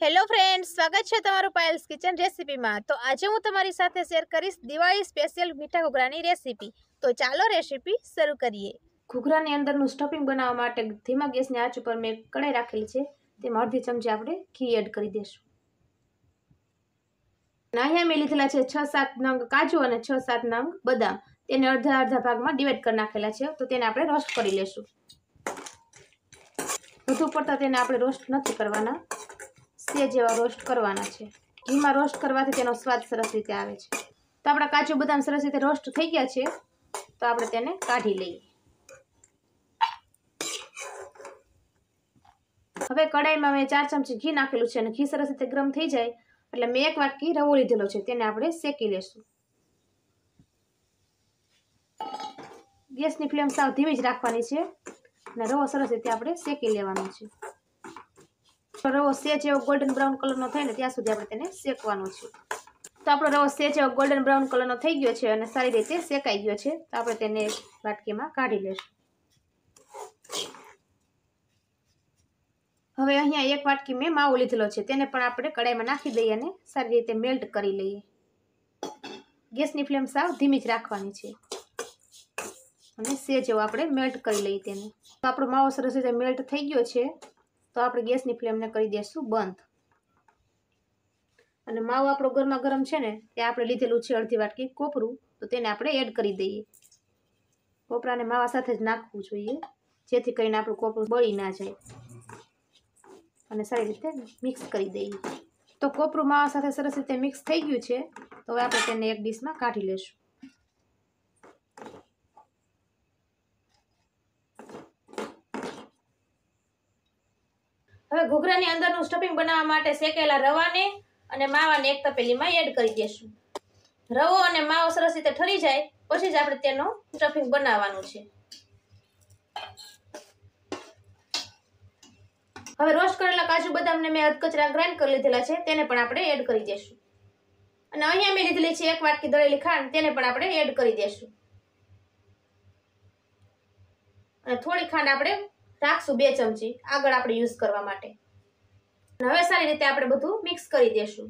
Hello friends, સ્વાગત છે તમારું પાયલ્સ કિચન રેસીપીમાં। તો આજે હું તમારી સાથે શેર કરીશ દિવાળી સ્પેશિયલ મીઠા ઘૂઘરાની રેસીપી। તો ચાલો રેસીપી શરૂ કરીએ। ઘૂઘરાની અંદરનું સ્ટફિંગ બનાવવા માટે ધીમા ગેસની આંચ ઉપર મેં કઢાઈ રાખેલી છે, તેમાં અડધી ચમચી આપણે ઘી એડ કરી દઈશું। અહીંયા મેં લીધેલા છે 6-7 નંગ કાજુ અને 6-7 નંગ બદામ, તેને અડધા અડધા ભાગમાં ડિવાઈડ કરી નાખેલા છે, તો તેને આપણે રોસ્ટ કરી લેશું। વધુ પડતા તેને આપણે રોસ્ટ નથી કરવાના, સેજ એવા રોસ્ટ કરવાના છે। ઘીમાં રોસ્ટ કરવાથી તેનો સ્વાદ સરસ રીતે આવે છે। તો આપણા કાજુ બદામ સરસ રીતે રોસ્ટ થઈ ગયા છે, તો આપણે તેને કાઢી લઈએ। હવે કઢાઈમાં મેં 4 ચમચી ઘી નાખેલું છે અને ઘી સરસ રીતે ગરમ થઈ જાય એટલે મેં 1 વાટકી રવો લીધેલો છે, તેને આપણે શેકી લેશું। ગેસની ફ્લેમ સાવ ધીમી જ રાખવાની છે અને રવો સરસ રીતે આપણે શેકી લેવાનો છે। રવો સેજ એવો ગોલ્ડન બ્રાઉન કલરનો થાય ને ત્યાં સુધી આપણે તેને શેકવાનો છે। તો આપણો રવો સેજ એવો ગોલ્ડન બ્રાઉન કલરનો થઈ ગયો છે અને સારી રીતે શેકાઈ ગયો છે, તો આપણે તેને વાટકીમાં કાઢી લેશું। હવે અહીંયા 1 વાટકી મેં માવો લીધેલો છે, તેને પણ આપણે કઢાઈમાં નાખી દઈએ અને સારી રીતે મેલ્ટ કરી લઈએ। ગેસની ફ્લેમ સાવ ધીમી જ રાખવાની છે અને સેજ એવો આપણે મેલ્ટ કરી લઈએ તેને। તો આપણો માવો સરસ રીતે મેલ્ટ થઈ ગયો છે, તો આપણે ગેસની ફ્લેમને કરી દઈશું બંધ અને માવો આપણો ગરમા ગરમ છે ને તે આપણે લીધેલું છે અડધી વાટકી કોપરું, તો તેને આપણે એડ કરી દઈએ। કોપરાને માવા સાથે જ નાખવું જોઈએ, જેથી કરીને આપણું કોપરું બળી ના જાય અને સારી રીતે મિક્સ કરી દઈએ। તો કોપરું માવા સાથે સરસ રીતે મિક્સ થઈ ગયું છે, તો હવે આપણે તેને એક ડીશમાં કાઢી લેશું। હવે ઘૂઘરાની અંદરનું સ્ટફિંગ બનાવવા માટે શેકેલા રવાને અને માવાને એક તપેલીમાં એડ કરી દેશું। રવો અને માવો સરસ રીતે ઠરી જાય પછી જ આપણે તેનો સ્ટફિંગ બનાવવાનું છે। હવે રોસ્ટ કરેલા કાજુ બદામને મેં અધકચરા ગ્રાઇન્ડ કરી લીધેલા છે, તેને પણ આપણે એડ કરી દેશું અને અહીંયા મેં લીધેલી છે 1 વાટકી દળેલી ખાંડ, તેને પણ આપણે એડ કરી દેશું અને થોડી ખાંડ આપણે રાખશું 2 ચમચી આગળ આપણે યુઝ કરવા માટે। હવે સારી રીતે આપણે બધું મિક્સ કરી દેશું।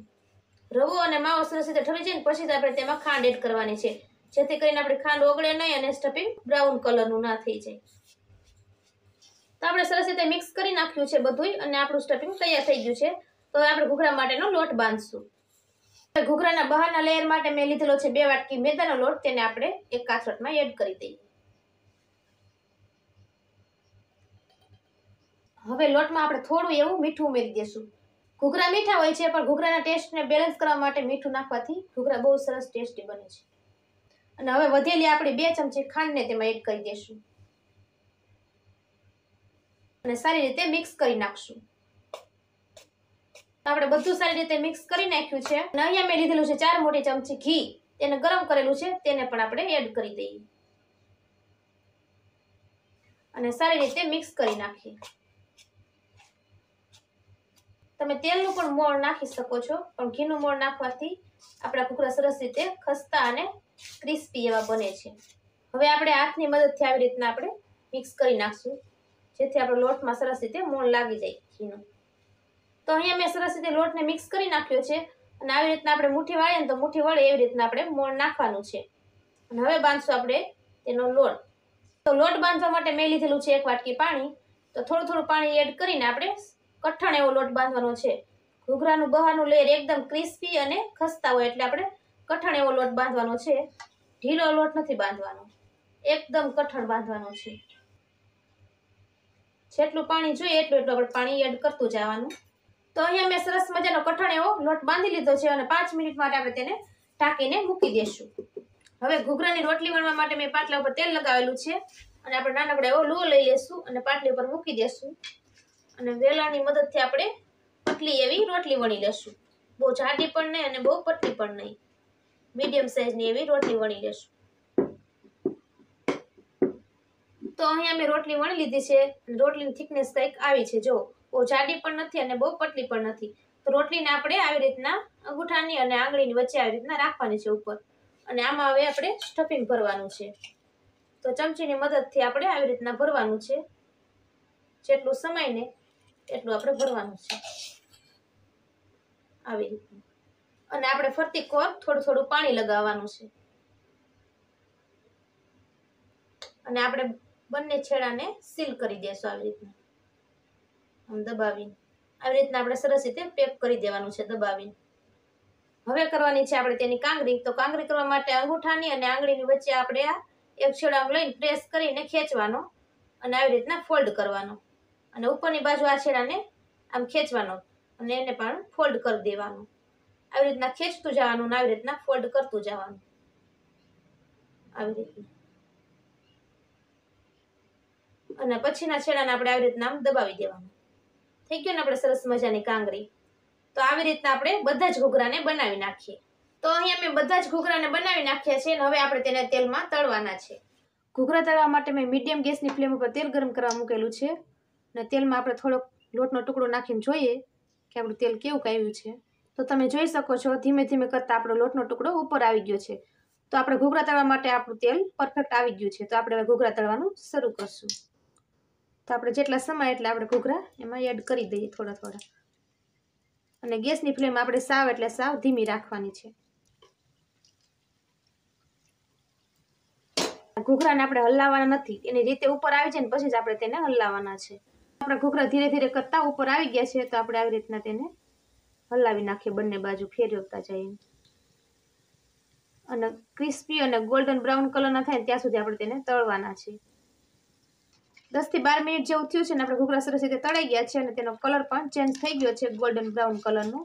રવો અને માવો સરસ રીતે ઠરી જાય પછી જ આપણે તેમાં ખાંડ એડ કરવાની છે, જેથી કરીને આપણી ખાંડ ઓગળે નહીં અને સ્ટફિંગ બ્રાઉન કલરનું ના થઈ જાય। તો આપણે સરસ રીતે મિક્સ કરી નાખ્યું છે બધું અને આપણું સ્ટફિંગ તૈયાર થઈ ગયું છે। તો હવે આપણે ઘૂઘરા માટેનો લોટ બાંધશું। ઘૂઘરાના બહારના લેયર માટે મેં લીધેલો છે 2 વાટકી મેદાનો લોટ, તેને આપણે એક કાથરોટમાં એડ કરી દઈએ। હવે લોટમાં આપણે થોડું એવું મીઠું ઉમેરી દેશું। ઘૂઘરા મીઠા હોય છે, પણ ઘૂઘરાના ટેસ્ટને બેલેન્સ કરવા માટે મીઠું નાખવાથી ઘૂઘરા બહુ સરસ ટેસ્ટી બને છે। અને હવે વધેલી આપણી 2 ચમચી ખાંડને તેમાં એડ કરી દેશું અને સારી રીતે મિક્સ કરી નાખશું। આપણે બધું સારી રીતે મિક્સ કરી નાખ્યું છે અને અહીંયા મેં લીધેલું છે 4 મોટી ચમચી ઘી, તેને ગરમ કરેલું છે, તેને પણ આપણે એડ કરી દઈએ અને સારી રીતે મિક્સ કરી નાખીએ। તમે તેલનું પણ મોણ નાખી શકો છો, પણ ઘીનું મોણ નાખવાથી આપણા ઘૂઘરા સરસ રીતે ખસ્તા અને ક્રિસ્પી એવા બને છે। હવે આપણે હાથની મદદથી આવી રીતના આપણે મિક્સ કરી નાખશું, જેથી આપણો લોટમાં સરસ રીતે મોણ લાગી જાય ઘીનું। તો અહીંયા મેં સરસ રીતે લોટને મિક્સ કરી નાખ્યો છે અને આવી રીતના આપણે મુઠ્ઠી વાળીએ ને તો મુઠ્ઠી વળે એવી રીતના આપણે મોણ નાખવાનું છે અને હવે બાંધશું આપણે તેનો લોટ। તો લોટ બાંધવા માટે મેં લીધેલું છે 1 વાટકી પાણી, તો થોડું પાણી એડ કરીને આપણે કઠણ એવો લોટ બાંધવાનો છે। ઘૂઘરાનું બહારનું લેયર એકદમ ક્રિસ્પી અને ખસ્તા હોય એટલે આપણે કઠણ એવો લોટ બાંધવાનો છે, ઢીલો લોટ નથી બાંધવાનો, એકદમ કઠણ બાંધવાનો છે। જેટલું પાણી જોઈએ એટલું આપણે પાણી એડ કરતું જવાનું। તો અહીંયા મેં સરસ મજાનો કઠણ એવો લોટ બાંધી લીધો છે અને 5 મિનિટ માટે આપણે તેને ઢાંકીને મૂકી દેશું। હવે ઘૂઘરાની રોટલી વણવા માટે મેં પાટલા ઉપર તેલ લગાવેલું છે અને આપણે નાનકડો એવો લુઓ લઈ લેશું અને પાટલી ઉપર મૂકી દેશું અને વેલાની મદદથી આપણે પતલી એવી રોટલી વણી લેશું। બહુ જાડી પણ નહીં અને બહુ પતલી પણ નહીં, મીડિયમ સાઈઝની એવી રોટલી વણી લેશું। તો અહીંયા મેં રોટલી વણી લીધી છે, રોટલીની થિકનેસ કંઈક આવી છે, જો બહુ જાડી પણ નથી અને બહુ પતલી પણ નથી। તો રોટલીને આપણે આવી રીતના અંગૂઠાની અને આંગળીની વચ્ચે આવી રીતના રાખવાની છે ઉપર, અને આમાં હવે આપણે સ્ટફિંગ ભરવાનું છે। તો ચમચીની મદદથી આપણે આવી રીતના ભરવાનું છે, જેટલું સમાય ને એટલું આપણે ભરવાનું છે। આવી રીતે. અને આપણે ફરતી કોર થોડું થોડું પાણી લગાવવાનું છે અને આપણે બંને છેડાને સીલ કરી દેશું આવી રીતના, આમ દબાવીને. આવી રીતના આપણે સરસ રીતે પેક કરી દેવાનું છે દબાવીને. હવે કરવાની છે આપણે તેની કાંગરી. તો કાંગરી કરવા માટે અંગૂઠાની અને આંગળીની વચ્ચે આપણે આ એક છેડો લઈને પ્રેસ કરીને ખેંચવાનો અને આવી રીતના ફોલ્ડ કરવાનો અને ઉપરની બાજુ આ છેડાને આમ ખેંચવાનો અને એને પણ ફોલ્ડ કરી દેવાનું. આવી રીતના ખેંચતું જવાનું અને આવી રીતના ફોલ્ડ કરતું જવાનું આવી રીતના. અને પછીના છેડાને આપણે આવી રીતના આમ દબાવી દેવાનું. થઈ ગયું ને આપણે સરસ મજાની કાંગરી. તો આવી રીતના આપણે બધા જ ઘૂઘરાને બનાવી નાખીએ. તો અહીંયા મેં બધા જ ઘૂઘરાને બનાવી નાખ્યા છે અને હવે આપણે તેને તેલમાં તળવાના છે. ઘૂઘરા તળવા માટે મેં મીડિયમ ગેસની ફ્લેમ ઉપર તેલ ગરમ કરવા મૂકેલું છે અને તેલમાં આપણે થોડોક લોટનો ટુકડો નાખીને જોઈએ કે આપણું તેલ કેવું આવ્યું છે. તો તમે જોઈ શકો છો ધીમે ધીમે કરતાં આપણો લોટનો ટુકડો ઉપર આવી ગયો છે. તો આપણે ઘૂઘરા તળવા માટે આપણું તેલ પરફેક્ટ આવી ગયું છે. તો આપણે હવે ઘૂઘરા તળવાનું શરૂ કરશું. તો આપણે જેટલા સમય એટલે આપણે ઘૂઘરા એમાં એડ કરી દઈએ થોડા થોડા. અને ગેસની ફ્લેમ આપણે સાવ એટલે સાવ ધીમી રાખવાની છે. ઘૂઘરાને આપણે હલાવવાના નથી, એની રીતે ઉપર આવી જાય ને પછી જ આપણે તેને હલાવવાના છે. આપણા ઘૂઘરા ધીરે ધીરે કરતા ઉપર આવી ગયા છે તો આપણે આવી રીતના તેને હલાવી નાખીએ, બંને બાજુ ફેરવતા જઈએ અને ક્રિસ્પી અને ગોલ્ડન બ્રાઉન કલરના થાય ત્યાં સુધી આપણે તેને તળવાના છે. 10 થી 12 મિનિટ જેવું થયું છે ને આપણે ઘૂઘરા સરસ રીતે તળાઈ ગયા છે અને તેનો કલર પણ ચેન્જ થઈ ગયો છે ગોલ્ડન બ્રાઉન કલરનો.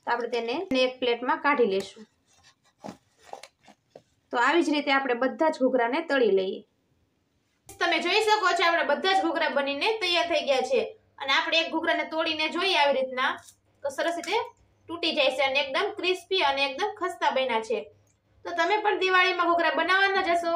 તો આપણે તેને એક પ્લેટમાં કાઢી લેશું. તો આવી જ રીતે આપણે બધા જ ઘૂઘરાને તળી લઈએ. તમે જોઈ શકો છો આપણે બધા જ ઘૂઘરા બનીને તૈયાર થઈ ગયા છે અને આપણે એક ઘૂઘરાને તોડીને જોઈએ આવી રીતના તો સરસ રીતે તૂટી જાય છે અને એકદમ ક્રિસ્પી અને એકદમ ખસ્તા બન્યા છે. તો તમે પણ દિવાળીમાં ઘૂઘરા બનાવવાના જશો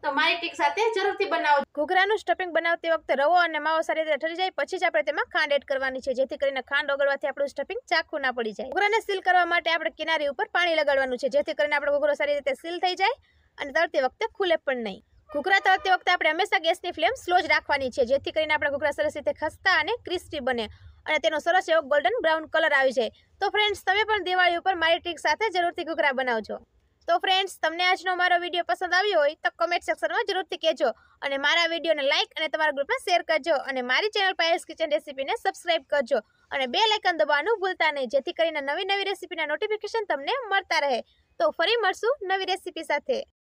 તો મારી ટીક સાથે જરૂરથી બનાવો. ઘૂઘરાનું સ્ટફિંગ બનાવતી વખતે રવો અને માવો સારી રીતે ઠરી જાય પછી જ આપણે તેમાં ખાંડ એડ કરવાની છે જેથી કરીને ખાંડ ઓગળવાથી આપણું સ્ટફિંગ ચાખું ના પડી જાય. ઘૂઘરાને સીલ કરવા માટે આપણે કિનારી ઉપર પાણી લગાડવાનું છે જેથી કરીને આપણો ઘૂઘરો સારી રીતે સીલ થઈ જાય અને તળતી વખતે ખુલે પણ નહીં. ઘૂઘરા તળતી વખતે આપણે હંમેશા ગેસની ફ્લેમ સ્લો જ રાખવાની છે જેથી કરીને આપણા ઘૂઘરા સરસ રીતે ખસ્તા અને ક્રિસ્પી બને અને તેનો સરસ એવો ગોલ્ડન બ્રાઉન કલર આવી જાય. તો ફ્રેન્ડ્સ તમે પણ દિવાળી ઉપર મારી ટ્રીક સાથે જરૂરથી ઘૂઘરા બનાવજો. તો ફ્રેન્ડ્સ તમને આજનો મારો વિડીયો પસંદ આવ્યો હોય તો કમેન્ટ સેક્શનમાં જરૂરથી કહેજો અને મારા વિડીયોને લાઇક અને તમારા ગ્રુપમાં શેર કરજો અને મારી ચેનલ પાયલ્સ કિચન રેસીપીને સબસ્ક્રાઇબ કરજો અને બેલ આઇકન દબાવવાનું ભૂલતા નહીં જેથી કરીને નવી નવી રેસીપીના નોટિફિકેશન તમને મળતા રહે. તો ફરી મળશું નવી રેસીપી સાથે.